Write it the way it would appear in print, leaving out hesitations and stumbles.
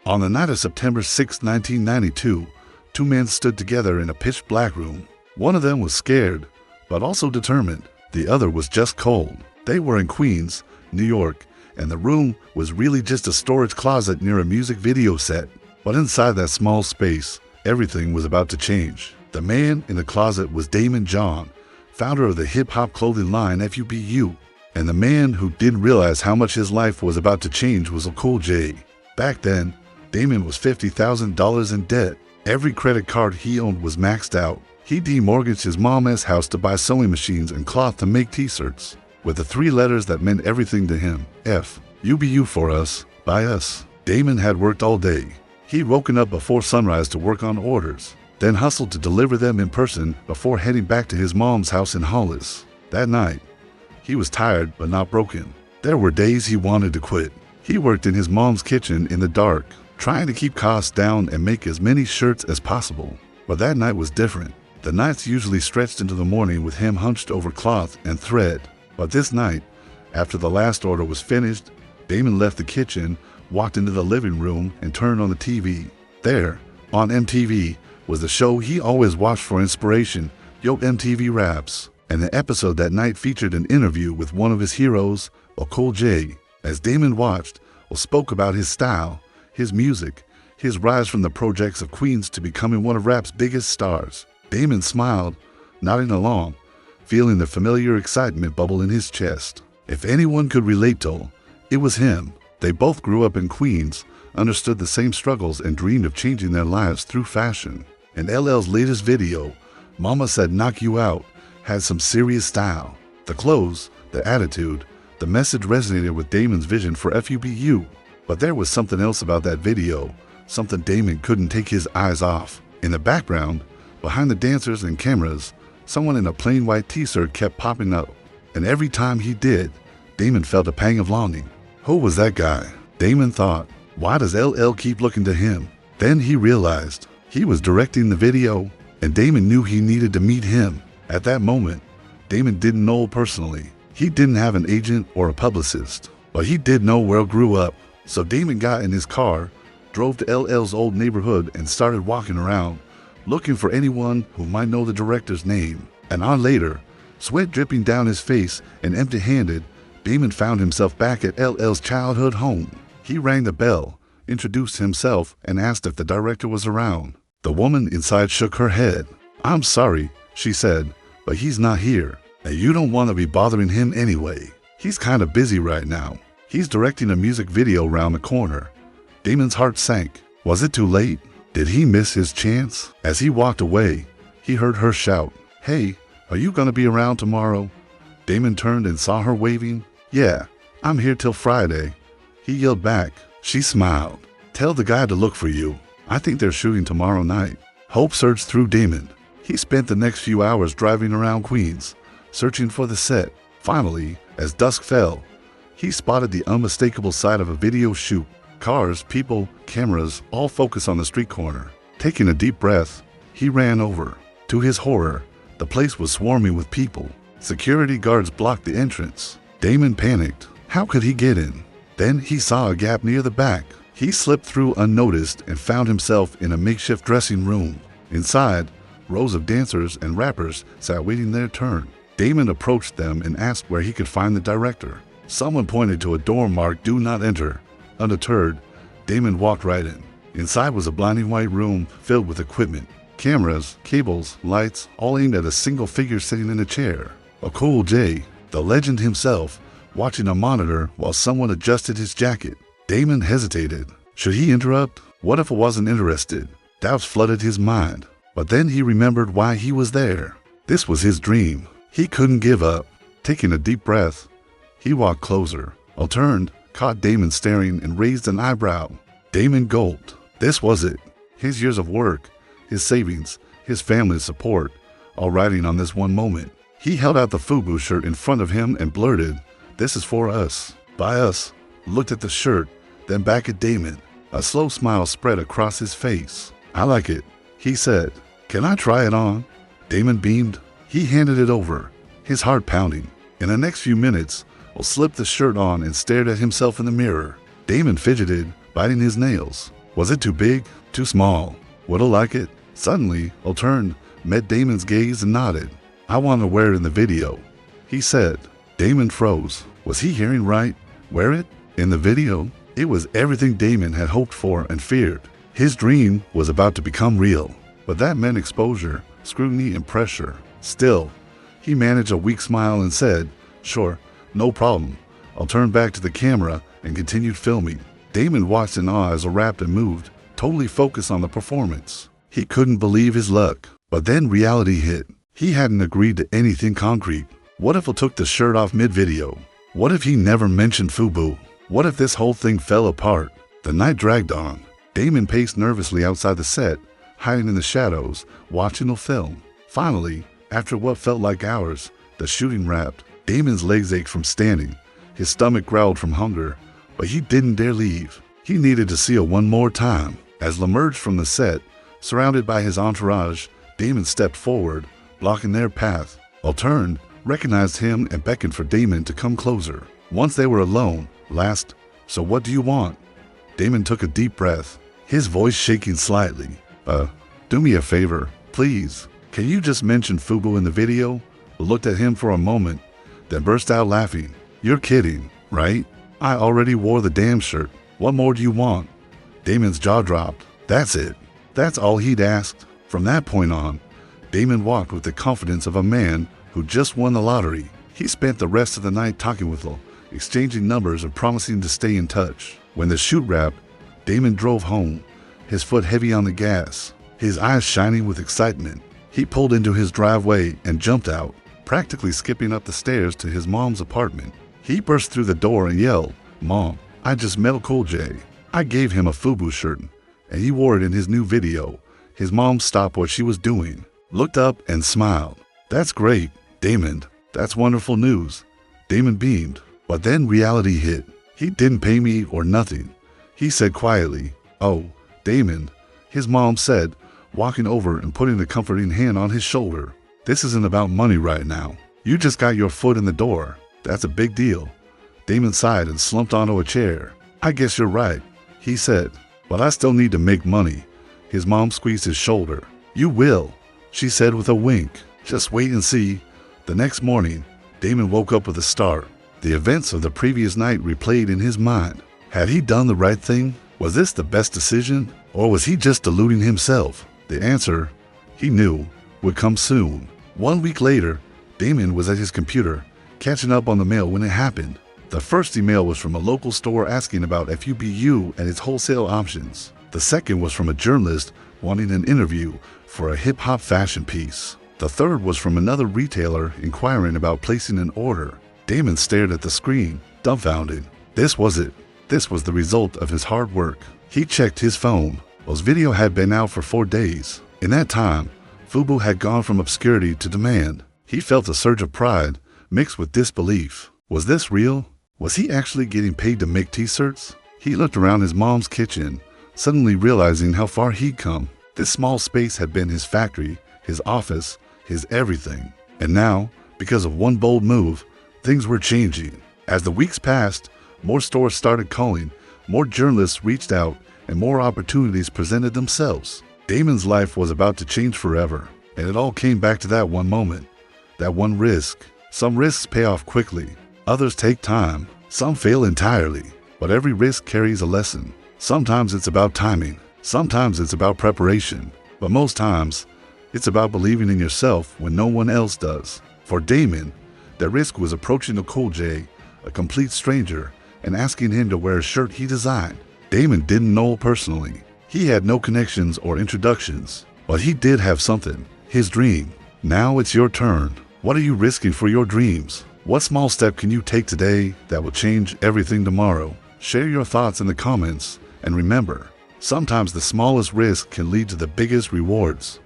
On the night of September 6, 1992, two men stood together in a pitch-black room. One of them was scared, but also determined. The other was just cold. They were in Queens, New York, and the room was really just a storage closet near a music video set. But inside that small space, everything was about to change. The man in the closet was Daymond John, founder of the hip-hop clothing line FUBU. And the man who didn't realize how much his life was about to change was Uncle J. Back then, Daymond was $50,000 in debt. Every credit card he owned was maxed out. He demortgaged his mom's house to buy sewing machines and cloth to make t-shirts. With the three letters that meant everything to him, F-U-B-U for us, by us. Daymond had worked all day. He'd woken up before sunrise to work on orders, then hustled to deliver them in person before heading back to his mom's house in Hollis. That night, he was tired but not broken. There were days he wanted to quit. He worked in his mom's kitchen in the dark, trying to keep costs down and make as many shirts as possible. But that night was different. The nights usually stretched into the morning with him hunched over cloth and thread. But this night, after the last order was finished, Daymond left the kitchen, walked into the living room, and turned on the TV. There, on MTV, was the show he always watched for inspiration, Yo MTV Raps. And the episode that night featured an interview with one of his heroes, Uncle J. As Daymond watched, or spoke about his style, his music, his rise from the projects of Queens to becoming one of rap's biggest stars. Daymond smiled, nodding along, feeling the familiar excitement bubble in his chest. If anyone could relate to, it was him. They both grew up in Queens, understood the same struggles, and dreamed of changing their lives through fashion. In LL's latest video, Mama Said Knock You Out had some serious style. The clothes, the attitude, the message resonated with Daymond's vision for FUBU. But there was something else about that video, something Daymond couldn't take his eyes off. In the background, behind the dancers and cameras, someone in a plain white t-shirt kept popping up. And every time he did, Daymond felt a pang of longing. Who was that guy? Daymond thought, why does LL keep looking to him? Then he realized he was directing the video, and Daymond knew he needed to meet him. At that moment, Daymond didn't know personally. He didn't have an agent or a publicist, but he did know where he grew up. So Daymond got in his car, drove to LL's old neighborhood, and started walking around, looking for anyone who might know the director's name. An hour later, sweat dripping down his face and empty-handed, Daymond found himself back at LL's childhood home. He rang the bell, introduced himself, and asked if the director was around. The woman inside shook her head. "I'm sorry," she said, "but he's not here, and you don't want to be bothering him anyway. He's kind of busy right now. He's directing a music video around the corner." Daymond's heart sank. Was it too late? Did he miss his chance? As he walked away, he heard her shout, "Hey, are you gonna be around tomorrow?" Daymond turned and saw her waving. "Yeah, I'm here till Friday." He yelled back. She smiled. "Tell the guy to look for you. I think they're shooting tomorrow night." Hope surged through Daymond. He spent the next few hours driving around Queens, searching for the set. Finally, as dusk fell, he spotted the unmistakable sight of a video shoot. Cars, people, cameras, all focused on the street corner. Taking a deep breath, he ran over. To his horror, the place was swarming with people. Security guards blocked the entrance. Daymond panicked. How could he get in? Then he saw a gap near the back. He slipped through unnoticed and found himself in a makeshift dressing room. Inside, rows of dancers and rappers sat waiting their turn. Daymond approached them and asked where he could find the director. Someone pointed to a door marked "Do Not Enter." Undeterred, Daymond walked right in. Inside was a blinding white room filled with equipment. Cameras, cables, lights, all aimed at a single figure sitting in a chair. Uncle J, the legend himself, watching a monitor while someone adjusted his jacket. Daymond hesitated. Should he interrupt? What if I wasn't interested? Doubts flooded his mind. But then he remembered why he was there. This was his dream. He couldn't give up. Taking a deep breath, he walked closer. Turned, caught Daymond staring, and raised an eyebrow. Daymond gulped. This was it. His years of work, his savings, his family's support, all riding on this one moment. He held out the FUBU shirt in front of him and blurted, "This is for us, by us." Looked at the shirt, then back at Daymond. A slow smile spread across his face. "I like it," he said. "Can I try it on?" Daymond beamed. He handed it over, his heart pounding. In the next few minutes, slipped the shirt on and stared at himself in the mirror. Daymond fidgeted, biting his nails. Was it too big? Too small? Would I like it? Suddenly, I turned, met Daymond's gaze and nodded. I want to wear it in the video, he said. Daymond froze. Was he hearing right? Wear it? In the video? It was everything Daymond had hoped for and feared. His dream was about to become real, but that meant exposure, scrutiny, and pressure. Still, he managed a weak smile and said, "Sure, no problem." I'll turn back to the camera and continued filming. Daymond watched in awe as I rapped and moved, totally focused on the performance. He couldn't believe his luck. But then reality hit. He hadn't agreed to anything concrete. What if I took the shirt off mid-video? What if he never mentioned FUBU? What if this whole thing fell apart? The night dragged on. Daymond paced nervously outside the set, hiding in the shadows, watching the film. Finally, after what felt like hours, the shooting wrapped. Daymond's legs ached from standing. His stomach growled from hunger, but he didn't dare leave. He needed to see her one more time. As I emerged from the set, surrounded by his entourage, Daymond stepped forward, blocking their path. I turned, recognized him, and beckoned for Daymond to come closer. Once they were alone, asked, "So what do you want?" Daymond took a deep breath, his voice shaking slightly. Do me a favor, please. Can you just mention FUBU in the video?" I looked at him for a moment, then burst out laughing. "You're kidding, right? I already wore the damn shirt. What more do you want?" Daymond's jaw dropped. That's it. That's all he'd asked. From that point on, Daymond walked with the confidence of a man who just won the lottery. He spent the rest of the night talking with her, exchanging numbers and promising to stay in touch. When the shoot wrapped, Daymond drove home, his foot heavy on the gas, his eyes shining with excitement. He pulled into his driveway and jumped out, practically skipping up the stairs to his mom's apartment. He burst through the door and yelled, "Mom, I just met Cool J." I gave him a FUBU shirt, and he wore it in his new video. His mom stopped what she was doing, looked up, and smiled. "That's great, Daymond. That's wonderful news." Daymond beamed. But then reality hit. He didn't pay me or nothing. He said quietly, "Oh, Daymond," his mom said, walking over and putting a comforting hand on his shoulder. "This isn't about money right now. You just got your foot in the door. That's a big deal." Daymond sighed and slumped onto a chair. "I guess you're right," he said, "but I still need to make money." His mom squeezed his shoulder. "You will," she said with a wink. "Just wait and see." The next morning, Daymond woke up with a start. The events of the previous night replayed in his mind. Had he done the right thing? Was this the best decision? Or was he just deluding himself? The answer, he knew, would come soon. 1 week later, Daymond was at his computer, catching up on the mail when it happened. The first email was from a local store asking about FUBU and its wholesale options. The second was from a journalist wanting an interview for a hip-hop fashion piece. The third was from another retailer inquiring about placing an order. Daymond stared at the screen, dumbfounded. This was it. This was the result of his hard work. He checked his phone. Those video had been out for 4 days. In that time, FUBU had gone from obscurity to demand. He felt a surge of pride mixed with disbelief. Was this real? Was he actually getting paid to make t-shirts? He looked around his mom's kitchen, suddenly realizing how far he'd come. This small space had been his factory, his office, his everything. And now, because of one bold move, things were changing. As the weeks passed, more stores started calling, more journalists reached out, and more opportunities presented themselves. Daymond's life was about to change forever, and it all came back to that one moment, that one risk. Some risks pay off quickly, others take time, some fail entirely, but every risk carries a lesson. Sometimes it's about timing, sometimes it's about preparation, but most times, it's about believing in yourself when no one else does. For Daymond, the risk was approaching the Cool J, a complete stranger, and asking him to wear a shirt he designed. Daymond didn't know personally. He had no connections or introductions, but he did have something, his dream. Now it's your turn. What are you risking for your dreams? What small step can you take today that will change everything tomorrow? Share your thoughts in the comments, and remember, sometimes the smallest risk can lead to the biggest rewards.